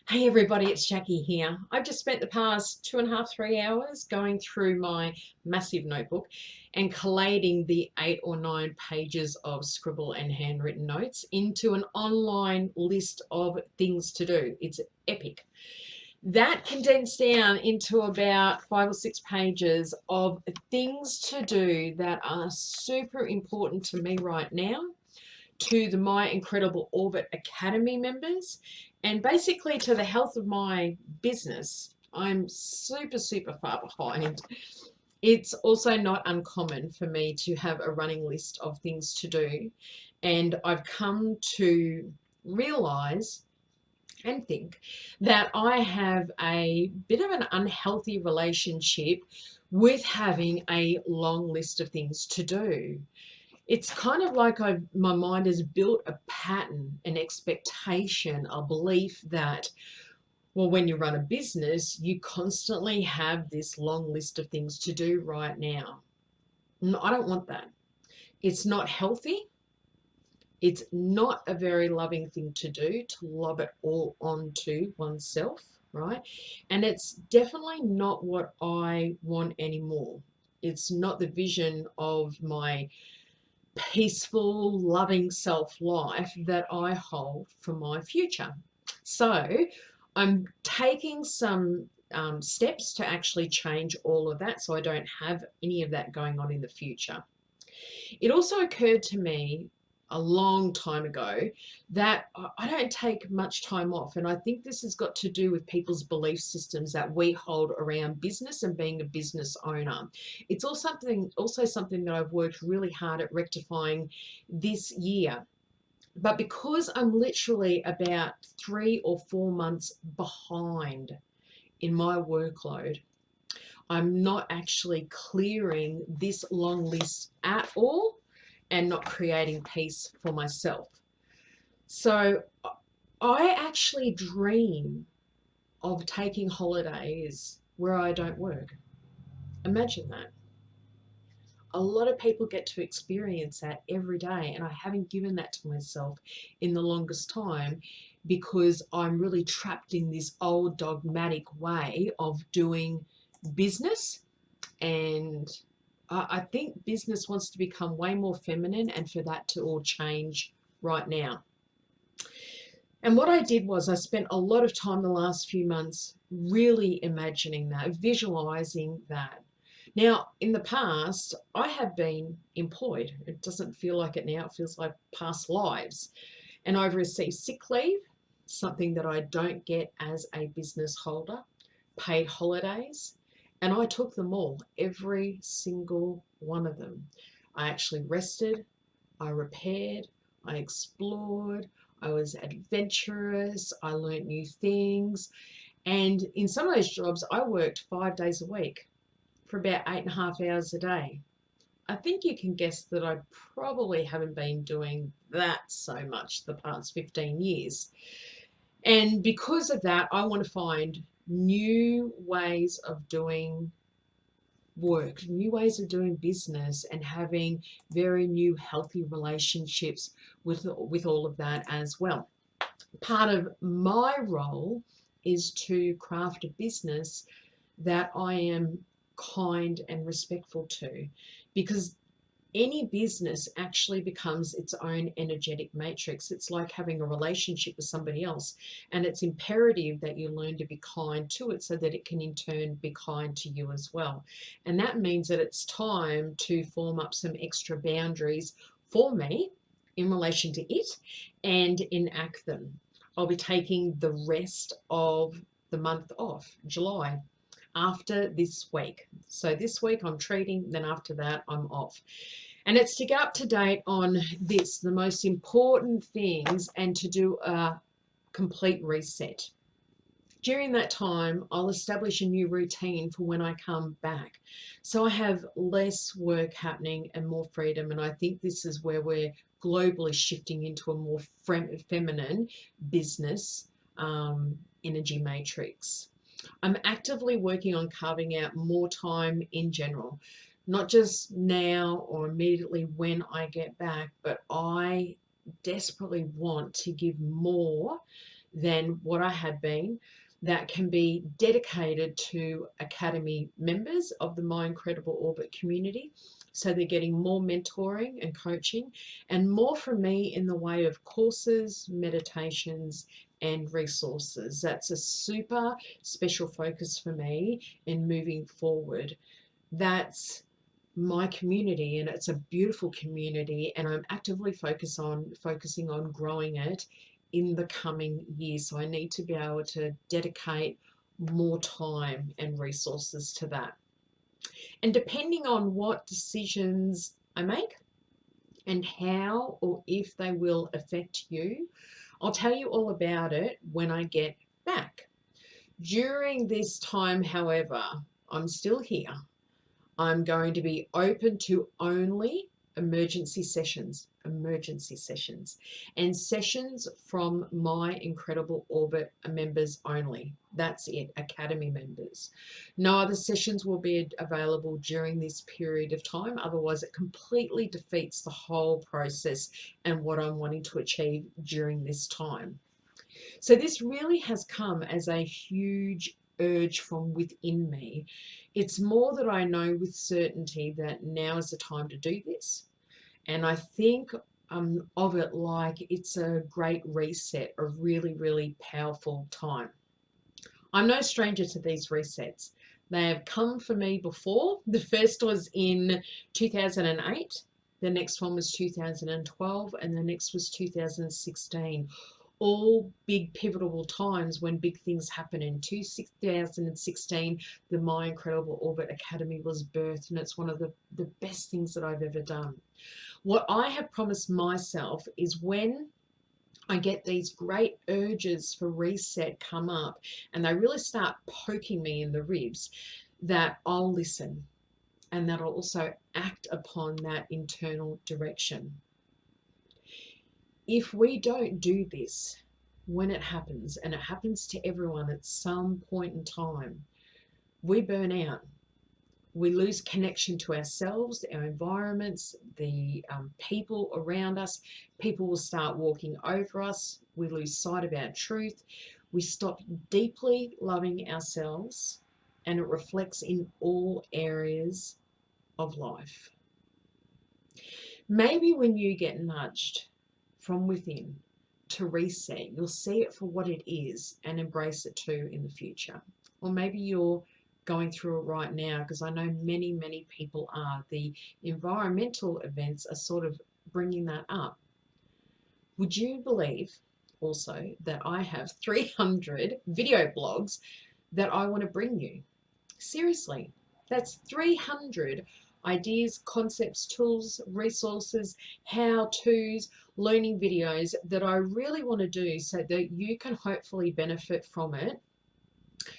Hey everybody, it's Jackie here. I've just spent the past 2.5, 3 hours going through my massive notebook and collating the 8 or 9 pages of scribble and handwritten notes into an online list of things to do. It's epic. That condensed down into about 5 or 6 pages of things to do that are super important to me right now, to the My Incredible Orbit Academy members, and basically to the health of my business. I'm super, super far behind. It's also not uncommon for me to have a running list of things to do, and I've come to realize and think that I have a bit of an unhealthy relationship with having a long list of things to do. It's kind of like my mind has built a pattern, an expectation, a belief that, well, when you run a business, you constantly have this long list of things to do right now. No, I don't want that. It's not healthy. It's not a very loving thing to do, to lob it all onto oneself, right? And it's definitely not what I want anymore. It's not the vision of my peaceful, loving self life that I hold for my future. So I'm taking some steps to actually change all of that so I don't have any of that going on in the future. It also occurred to me a long time ago that I don't take much time off. And I think this has got to do with people's belief systems that we hold around business and being a business owner. It's also something that I've worked really hard at rectifying this year. But because I'm literally about 3 or 4 months behind in my workload, I'm not actually clearing this long list at all and not creating peace for myself. So I actually dream of taking holidays where I don't work. Imagine that. A lot of people get to experience that every day, and I haven't given that to myself in the longest time because I'm really trapped in this old dogmatic way of doing business. And I think business wants to become way more feminine, and for that to all change right now. And what I did was I spent a lot of time the last few months really imagining that, visualizing that. Now, in the past, I have been employed. It doesn't feel like it now, it feels like past lives. And I've received sick leave, something that I don't get as a business holder, paid holidays, and I took them all, every single one of them. I actually rested, I repaired, I explored, I was adventurous, I learnt new things. And in some of those jobs, I worked 5 days a week for about 8.5 hours a day. I think you can guess that I probably haven't been doing that so much the past 15 years. And because of that, I want to find new ways of doing work, new ways of doing business, and having very new healthy relationships with all of that as well. Part of my role is to craft a business that I am kind and respectful to, because any business actually becomes its own energetic matrix. It's like having a relationship with somebody else, and it's imperative that you learn to be kind to it so that it can in turn be kind to you as well. And that means that it's time to form up some extra boundaries for me in relation to it and enact them. I'll be taking the rest of the month off, July, after this week. So this week I'm treating, then after that I'm off. And it's to get up to date on this, the most important things, and to do a complete reset. During that time, I'll establish a new routine for when I come back. So I have less work happening and more freedom. And I think this is where we're globally shifting into a more feminine business energy matrix. I'm actively working on carving out more time in general, not just now or immediately when I get back, but I desperately want to give more than what I had been, that can be dedicated to Academy members of the My Incredible Orbit community. So they're getting more mentoring and coaching and more from me in the way of courses, meditations, and resources. That's a super special focus for me in moving forward. That's my community, and it's a beautiful community, and I'm actively focusing on growing it in the coming years. So I need to be able to dedicate more time and resources to that. And depending on what decisions I make and how or if they will affect you, I'll tell you all about it when I get back. During this time, however, I'm still here. I'm going to be open to only emergency sessions, and sessions from My Incredible Orbit members only. That's it, Academy members. No other sessions will be available during this period of time. Otherwise, it completely defeats the whole process and what I'm wanting to achieve during this time. So this really has come as a huge urge from within me. It's more that I know with certainty that now is the time to do this. And I think of it like it's a great reset, a really, really powerful time. I'm no stranger to these resets. They have come for me before. The first was in 2008. The next one was 2012, and the next was 2016. All big pivotal times when big things happen. In 2016, the My Incredible Orbit Academy was birthed, and it's one of the best things that I've ever done. What I have promised myself is when I get these great urges for reset come up and they really start poking me in the ribs, that I'll listen and that I'll also act upon that internal direction. If we don't do this, when it happens, and it happens to everyone at some point in time, we burn out. We lose connection to ourselves, our environments, the people around us. People will start walking over us. We lose sight of our truth. We stop deeply loving ourselves, and it reflects in all areas of life. Maybe when you get nudged from within to reset, you'll see it for what it is and embrace it too in the future. Or maybe you're going through it right now, because I know many, many people are. The environmental events are sort of bringing that up. Would you believe also that I have 300 video blogs that I want to bring you? Seriously, that's 300 ideas, concepts, tools, resources, how-tos, learning videos that I really want to do so that you can hopefully benefit from it.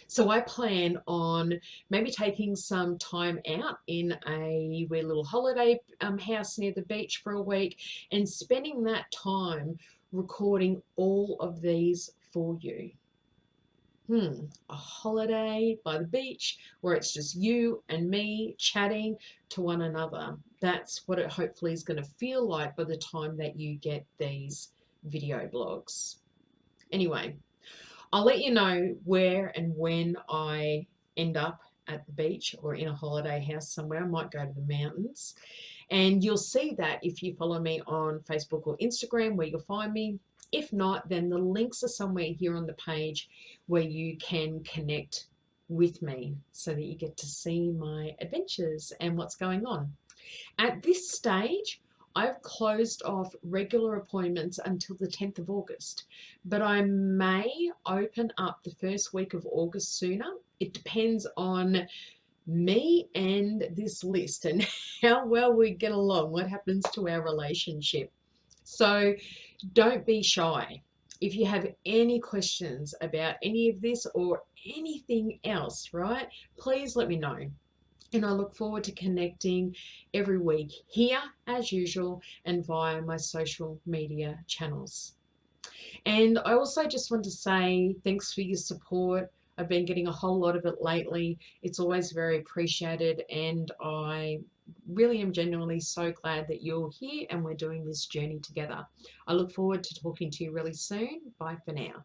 So I plan on maybe taking some time out in a wee little holiday house near the beach for a week and spending that time recording all of these for you. A holiday by the beach where it's just you and me chatting to one another. That's what it hopefully is going to feel like by the time that you get these video blogs. Anyway, I'll let you know where and when I end up at the beach or in a holiday house somewhere. I might go to the mountains. And you'll see that if you follow me on Facebook or Instagram, where you'll find me. If not, then the links are somewhere here on the page where you can connect with me so that you get to see my adventures and what's going on. At this stage, I've closed off regular appointments until the 10th of August, but I may open up the first week of August sooner. It depends on me and this list and how well we get along, what happens to our relationship. So don't be shy. If you have any questions about any of this or anything else, right, please let me know. And I look forward to connecting every week here as usual and via my social media channels. And I also just want to say thanks for your support. I've been getting a whole lot of it lately. It's always very appreciated, and I really am genuinely so glad that you're here and we're doing this journey together. I look forward to talking to you really soon. Bye for now.